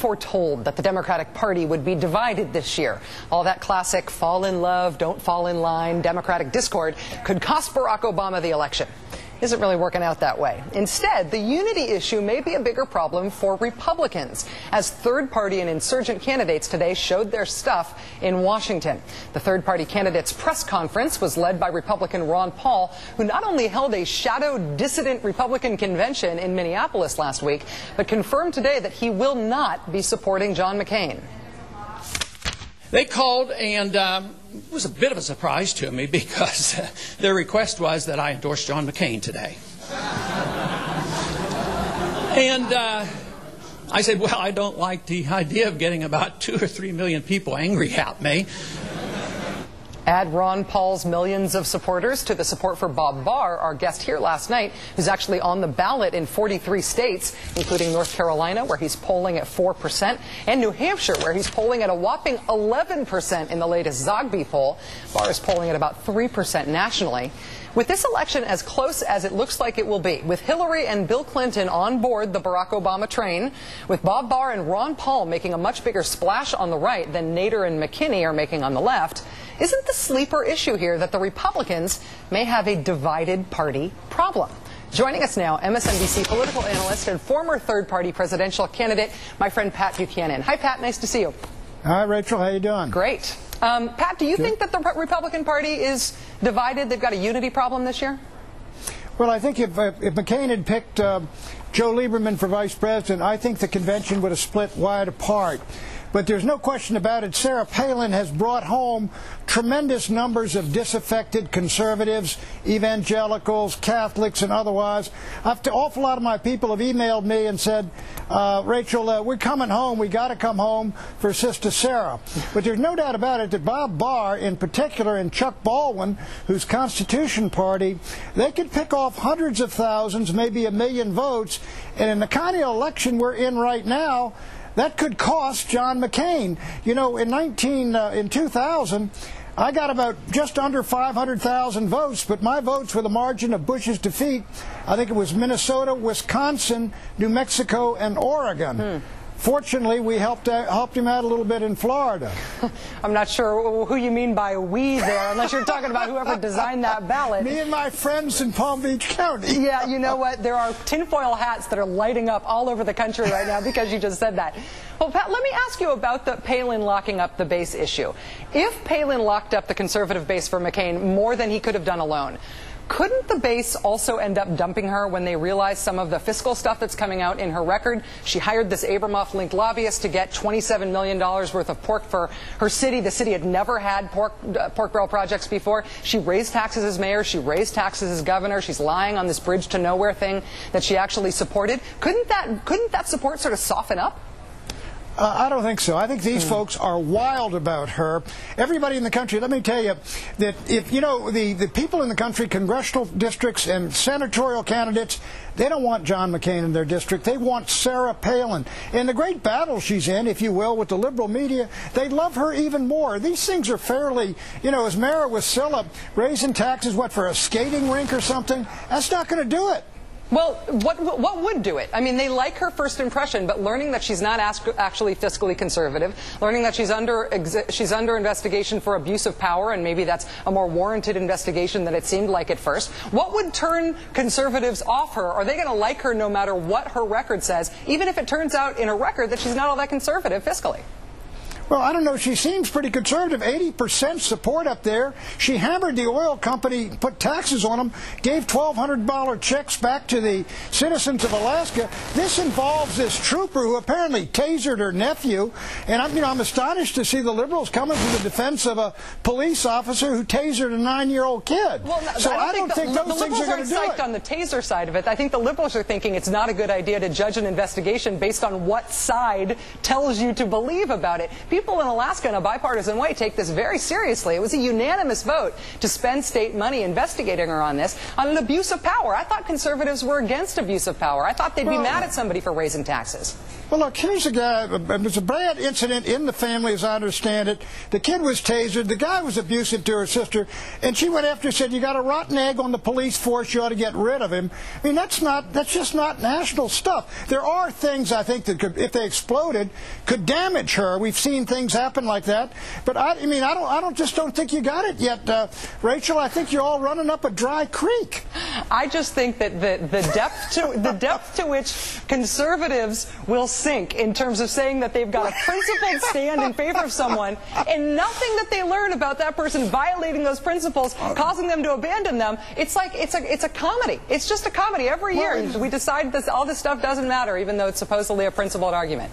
foretold that the Democratic Party would be divided this year. All that classic fall in love, don't fall in line, Democratic discord could cost Barack Obama the election. Isn't really working out that way. Instead, the unity issue may be a bigger problem for Republicans, as third-party and insurgent candidates today showed their stuff in Washington. The third-party candidates' press conference was led by Republican Ron Paul, who not only held a shadow dissident Republican convention in Minneapolis last week, but confirmed today that he will not be supporting John McCain. They called, and it was a bit of a surprise to me because their request was that I endorse John McCain today. And I said, well, I don't like the idea of getting about 2 or 3 million people angry at me. Add Ron Paul's millions of supporters to the support for Bob Barr, our guest here last night, who's actually on the ballot in 43 states, including North Carolina, where he's polling at 4%, and New Hampshire, where he's polling at a whopping 11% in the latest Zogby poll. Barr is polling at about 3% nationally. With this election as close as it looks like it will be, with Hillary and Bill Clinton on board the Barack Obama train, with Bob Barr and Ron Paul making a much bigger splash on the right than Nader and McKinney are making on the left, isn't the sleeper issue here that the Republicans may have a divided party problem? Joining us now, MSNBC political analyst and former third-party presidential candidate, my friend Pat Buchanan. Hi, Pat. Nice to see you. Hi, Rachel. How you doing? Great. Pat, do you think that the Republican Party is divided? They've got a unity problem this year? Well, I think if McCain had picked Joe Lieberman for vice president, I think the convention would have split wide apart. But there's no question about it, Sarah Palin has brought home tremendous numbers of disaffected conservatives, evangelicals, Catholics, and otherwise. An awful lot of my people have emailed me and said, Rachel, we're coming home. We got to come home for Sister Sarah. But there's no doubt about it that Bob Barr, in particular, and Chuck Baldwin, whose Constitution Party, they could pick off hundreds of thousands, maybe 1 million votes. And in the kind of election we're in right now, that could cost John McCain. You know, in 2000, I got about just under 500,000 votes, but my votes were the margin of Bush's defeat. I think it was Minnesota, Wisconsin, New Mexico, and Oregon. Fortunately, we helped him out a little bit in Florida. I'm not sure who you mean by we there, unless you're talking about whoever designed that ballot. Me and my friends in Palm Beach County. Yeah, you know what? There are tinfoil hats that are lighting up all over the country right now because you just said that. Well, Pat, let me ask you about the Palin locking up the base issue. If Palin locked up the conservative base for McCain more than he could have done alone, couldn't the base also end up dumping her when they realize some of the fiscal stuff that's coming out in her record? She hired this Abramoff-linked lobbyist to get $27 million worth of pork for her city. The city had never had pork barrel projects before. She raised taxes as mayor. She raised taxes as governor. She's lying on this bridge to nowhere thing that she actually supported. Couldn't that support sort of soften up? I don't think so. I think these folks are wild about her. Everybody in the country, let me tell you, that if, you know, the people in the country, congressional districts and senatorial candidates, they don't want John McCain in their district. They want Sarah Palin. And the great battle she's in, if you will, with the liberal media, they love her even more. These things are fairly, you know, as mayor of Wasilla, raising taxes, what, for a skating rink or something? That's not going to do it. Well, what would do it? I mean, they like her first impression, but learning that she's not actually fiscally conservative, learning that she's under investigation for abuse of power, and maybe that's a more warranted investigation than it seemed like at first. What would turn conservatives off her? Are they going to like her no matter what her record says, even if it turns out in her record that she's not all that conservative fiscally? Well, I don't know. She seems pretty conservative. 80% support up there. She hammered the oil company, put taxes on them, gave $1,200 checks back to the citizens of Alaska. This involves this trooper who apparently tasered her nephew. And I'm astonished to see the liberals coming to the defense of a police officer who tasered a 9-year-old kid. Well, so I don't think those things are going to do it. The liberals aren't psyched on the taser side of it. I think the liberals are thinking it's not a good idea to judge an investigation based on what side tells you to believe about it. People people in Alaska in a bipartisan way take this very seriously. It was a unanimous vote to spend state money investigating her on this, on an abuse of power. I thought conservatives were against abuse of power. I thought they'd be mad at somebody for raising taxes. Well, look, here's a guy. There's a bad incident in the family, as I understand it. The kid was tasered. The guy was abusive to her sister, and she went after and said, "You got a rotten egg on the police force. You ought to get rid of him." I mean, that's just not national stuff. There are things I think that could, if they exploded, could damage her. We've seen things happen like that. But I don't think you got it yet, Rachel. I think you're all running up a dry creek. I just think that the depth to which conservatives will sink in terms of saying that they've got a principled stand in favor of someone, and nothing that they learn about that person violating those principles, causing them to abandon them. It's like it's a comedy. It's just a comedy. Every year we decide all this stuff doesn't matter, even though it's supposedly a principled argument.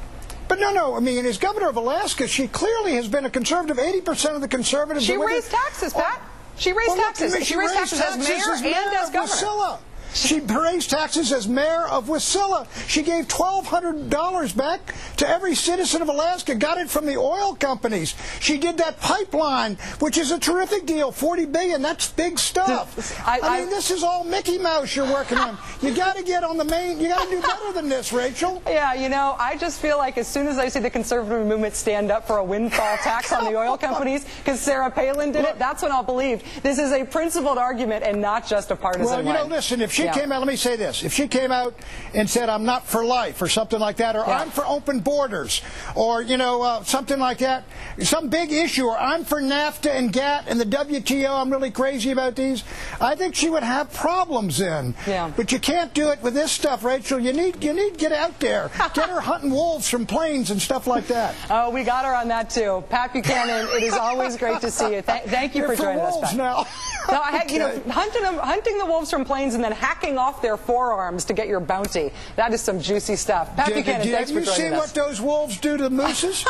But no, I mean, as governor of Alaska, she clearly has been a conservative. 80% of the conservatives. She raised taxes, Pat. She raised taxes. She raised taxes as mayor and as governor. She raised taxes as mayor of Wasilla. She gave $1,200 back to every citizen of Alaska, got it from the oil companies. She did that pipeline, which is a terrific deal, $40 billion. That's big stuff. I mean, this is all Mickey Mouse you're working on. You got to get on the main. You got to do better than this, Rachel. Yeah, you know, I just feel like as soon as I see the conservative movement stand up for a windfall tax on the oil companies, because Sarah Palin did it, that's when I'll believe this is a principled argument and not just a partisan one. Well, you know, listen, if she came out, let me say this. If she came out and said, "I'm not for life," or something like that, or "I'm for open borders," or, you know, something like that, some big issue, or "I'm for NAFTA and GATT and the WTO, I'm really crazy about these," I think she would have problems then. Yeah. But you can't do it with this stuff, Rachel. You need to get out there. Get her hunting wolves from planes and stuff like that. Oh, we got her on that, too. Pat Buchanan, it is always great to see you. Thank you for joining us, Pat. Now. No, you know, hunting the wolves from planes and then hacking off their forearms to get your bounty. That is some juicy stuff. Pat Buchanan, thanks for joining us. Have you seen what those wolves do to the mooses?